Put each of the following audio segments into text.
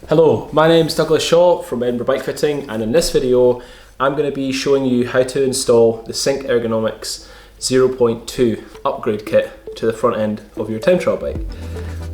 Hello, my name is Douglas Shaw from Edinburgh Bike Fitting, and in this video I'm going to be showing you how to install the Sync Ergonomics 0.2 upgrade kit to the front end of your time trial bike.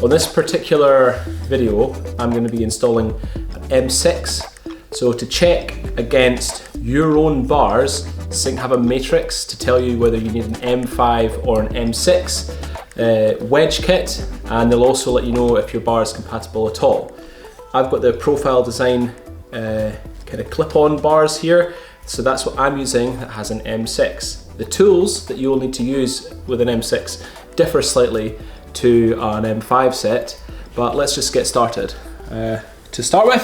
On this particular video I'm going to be installing an M6, so to check against your own bars, Sync have a matrix to tell you whether you need an M5 or an M6 wedge kit, and they'll also let you know if your bar is compatible at all. I've got the profile design kind of clip-on bars here, so that's what I'm using that has an M6. The tools that you'll need to use with an M6 differ slightly to an M5 set, but let's just get started. To start with,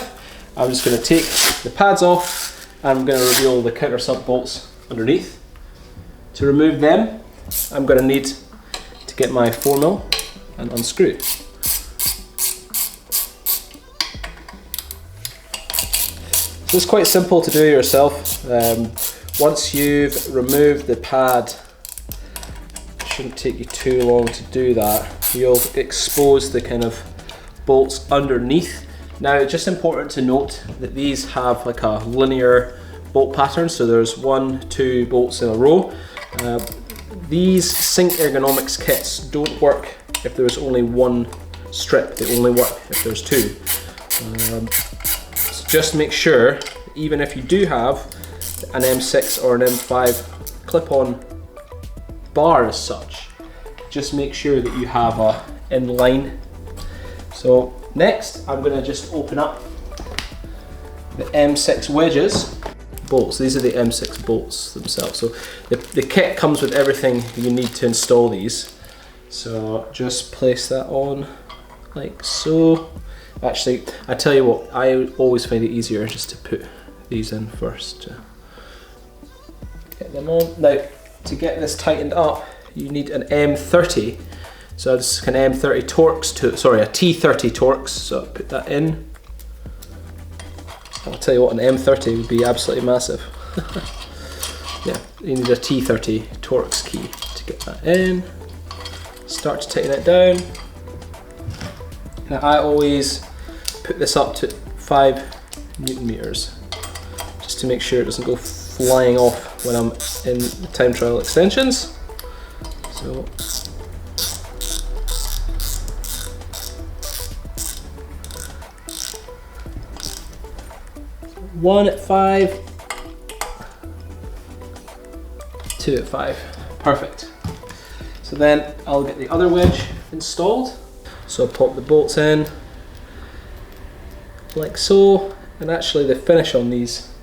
I'm just going to take the pads off and I'm going to reveal the countersunk bolts underneath. To remove them, I'm going to need to get my 4mm and unscrew. So it's quite simple to do yourself. Once you've removed the pad, it shouldn't take you too long to do that. You'll expose the kind of bolts underneath. Now it's just important to note that these have like a linear bolt pattern, so there's 1, 2 bolts in a row. These Sync Ergonomics kits don't work if there's only one strip, they only work if there's two. Just make sure, even if you do have an M6 or an M5 clip-on bar as such, just make sure that you have a inline. So next, I'm going to just open up the M6 wedges bolts. These are the M6 bolts themselves. So the kit comes with everything you need to install these. So just place that on like so. Actually, I tell you what, I always find it easier just to put these in first to get them on. Now, to get this tightened up, you need an M30. So this can M30 Torx to, sorry, a T30 Torx. So put that in. I'll tell you what, an M30 would be absolutely massive. Yeah, you need a T30 Torx key to get that in. Start to tighten it down. Now I always put this up to 5 Newton meters, just to make sure it doesn't go flying off when I'm in the time trial extensions. So one at 5, 2 at 5, perfect. So then I'll get the other wedge installed. So I'll pop the bolts in, like so, and actually the finish on these,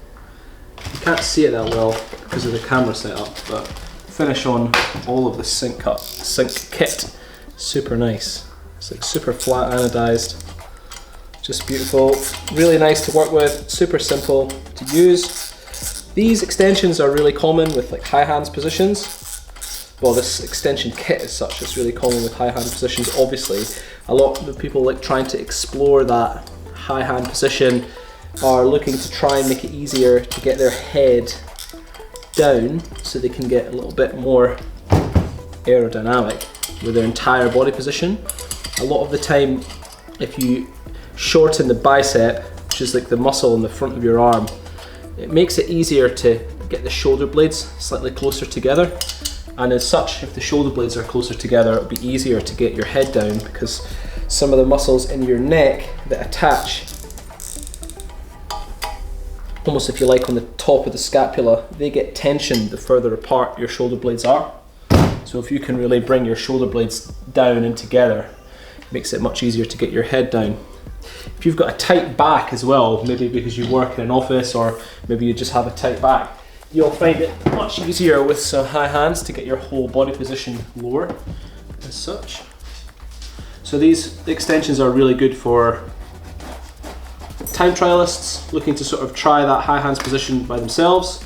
you can't see it that well because of the camera setup, but the finish on all of the Sync kit, super nice. It's like super flat anodized, just beautiful, really nice to work with, super simple to use. These extensions are really common with like high hands positions. Well, this extension kit as such is really common with high hand positions. Obviously, a lot of people like trying to explore that high hand position are looking to try and make it easier to get their head down so they can get a little bit more aerodynamic with their entire body position. A lot of the time, if you shorten the bicep, which is like the muscle in the front of your arm, it makes it easier to get the shoulder blades slightly closer together. And as such, if the shoulder blades are closer together, it'll be easier to get your head down because some of the muscles in your neck that attach, almost if you like on the top of the scapula, they get tensioned the further apart your shoulder blades are. So if you can really bring your shoulder blades down and together, it makes it much easier to get your head down. If you've got a tight back as well, maybe because you work in an office or maybe you just have a tight back, you'll find it much easier with some high hands to get your whole body position lower as such. So these extensions are really good for time trialists looking to sort of try that high hands position by themselves.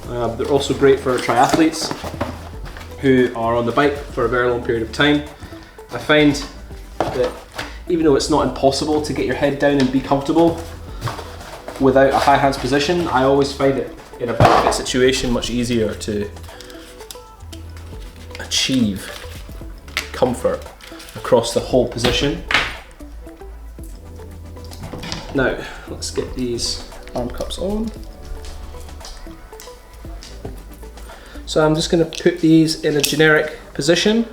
They're also great for triathletes who are on the bike for a very long period of time. I find that even though it's not impossible to get your head down and be comfortable without a high hands position, I always find it in a bike fit situation much easier to achieve comfort across the whole position. Now, let's get these arm cups on. So I'm just going to put these in a generic position.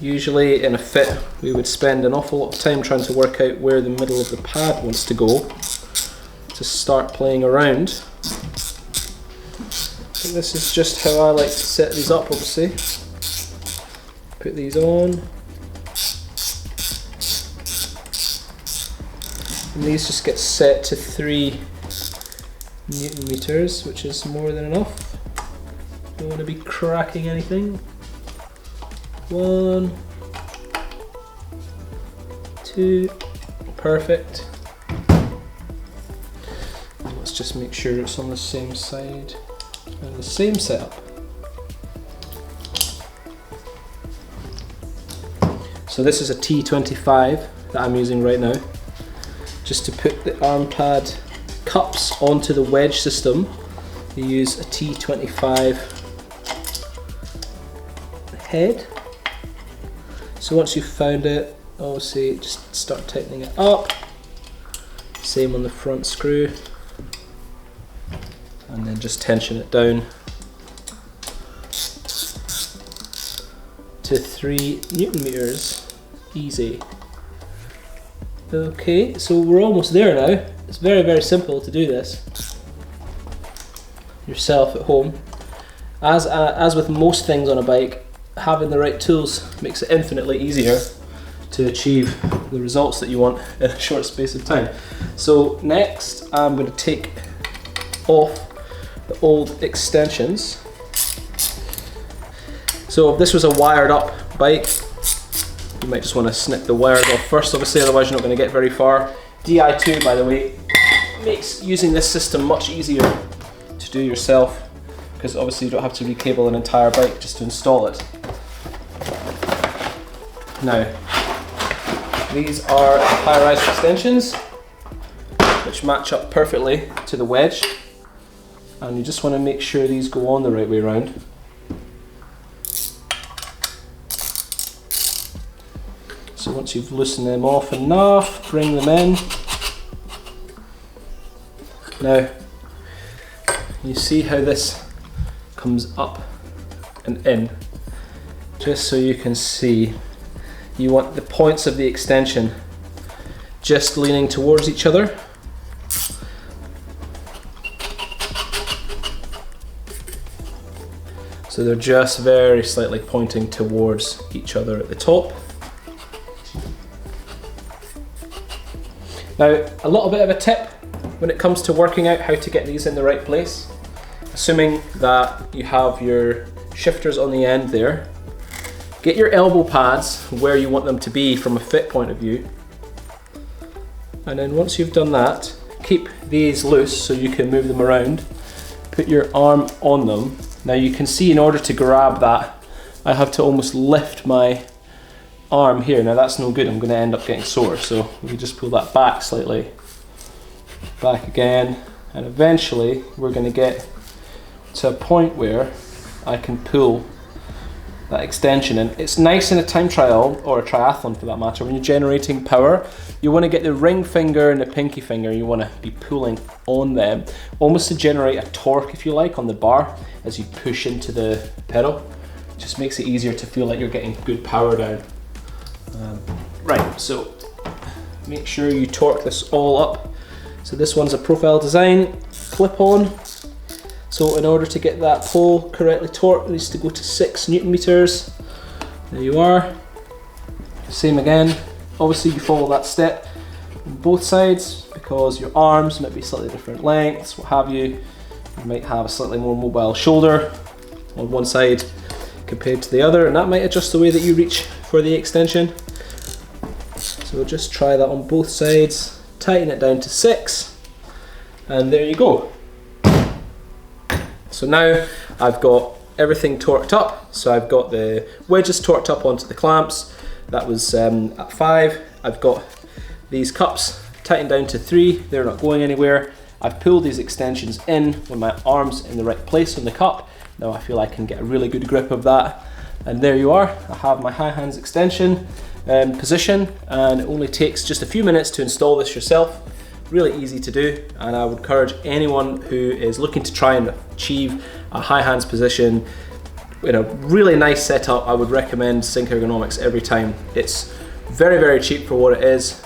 Usually in a fit, we would spend an awful lot of time trying to work out where the middle of the pad wants to go to start playing around. And this is just how I like to set these up, obviously. Put these on. And these just get set to 3 Newton meters, which is more than enough. Don't want to be cracking anything. 1, 2, perfect. And let's just make sure it's on the same side and the same setup. So this is a T25 that I'm using right now, just to put the arm pad cups onto the wedge system. You use a T25 head. So once you've found it, obviously just start tightening it up. Same on the front screw. And then just tension it down to 3 Newton meters. Easy. Okay, so we're almost there now. It's very, very simple to do this yourself at home. As with most things on a bike, having the right tools makes it infinitely easier to achieve the results that you want in a short space of time. So next, I'm going to take off the old extensions. So if this was a wired up bike, you might just want to snip the wires off first, obviously, otherwise you're not going to get very far. Di2, by the way, makes using this system much easier to do yourself, because obviously you don't have to recable an entire bike just to install it. Now, these are high-rise extensions which match up perfectly to the wedge, and you just want to make sure these go on the right way around. So once you've loosened them off enough, bring them in. Now, you see how this comes up and in? Just so you can see, you want the points of the extension just leaning towards each other. So they're just very slightly pointing towards each other at the top. Now, a little bit of a tip when it comes to working out how to get these in the right place. Assuming that you have your shifters on the end there, get your elbow pads where you want them to be from a fit point of view. And then once you've done that, keep these loose so you can move them around. Put your arm on them. Now you can see, in order to grab that, I have to almost lift my arm here. Now that's no good, I'm going to end up getting sore. So we just pull that back slightly, back again, and eventually we're going to get to a point where I can pull that extension in. It's nice in a time trial, or a triathlon for that matter, when you're generating power, you want to get the ring finger and the pinky finger, you want to be pulling on them, almost to generate a torque, if you like, on the bar as you push into the pedal. It just makes it easier to feel like you're getting good power down. Right, so make sure you torque this all up. So this one's a profile design, clip on. So in order to get that pole correctly torqued, it needs to go to 6 Newton meters. There you are. Same again. Obviously you follow that step on both sides, because your arms might be slightly different lengths, what have you. You might have a slightly more mobile shoulder on one side compared to the other, and that might adjust the way that you reach for the extension. So we'll just try that on both sides, tighten it down to 6, and there you go. So now I've got everything torqued up. So I've got the wedges torqued up onto the clamps. That was at 5. I've got these cups tightened down to 3. They're not going anywhere. I've pulled these extensions in with my arms in the right place on the cup. Now I feel I can get a really good grip of that. And there you are. I have my high hands extension. position, and it only takes just a few minutes to install this yourself. Really easy to do, and I would encourage anyone who is looking to try and achieve a high hands position in a really nice setup. I would recommend Sync Ergonomics every time. It's very, very cheap for what it is,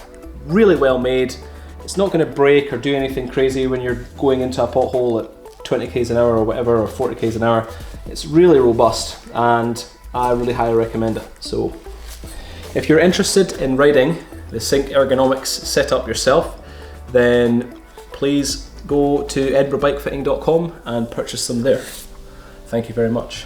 really well made. It's not going to break or do anything crazy when you're going into a pothole at 20 k's an hour or whatever, or 40 k's an hour. It's really robust, and I really highly recommend it. So if you're interested in riding the Sync Ergonomics setup yourself, then please go to edinburghbikefitting.com and purchase them there. Thank you very much.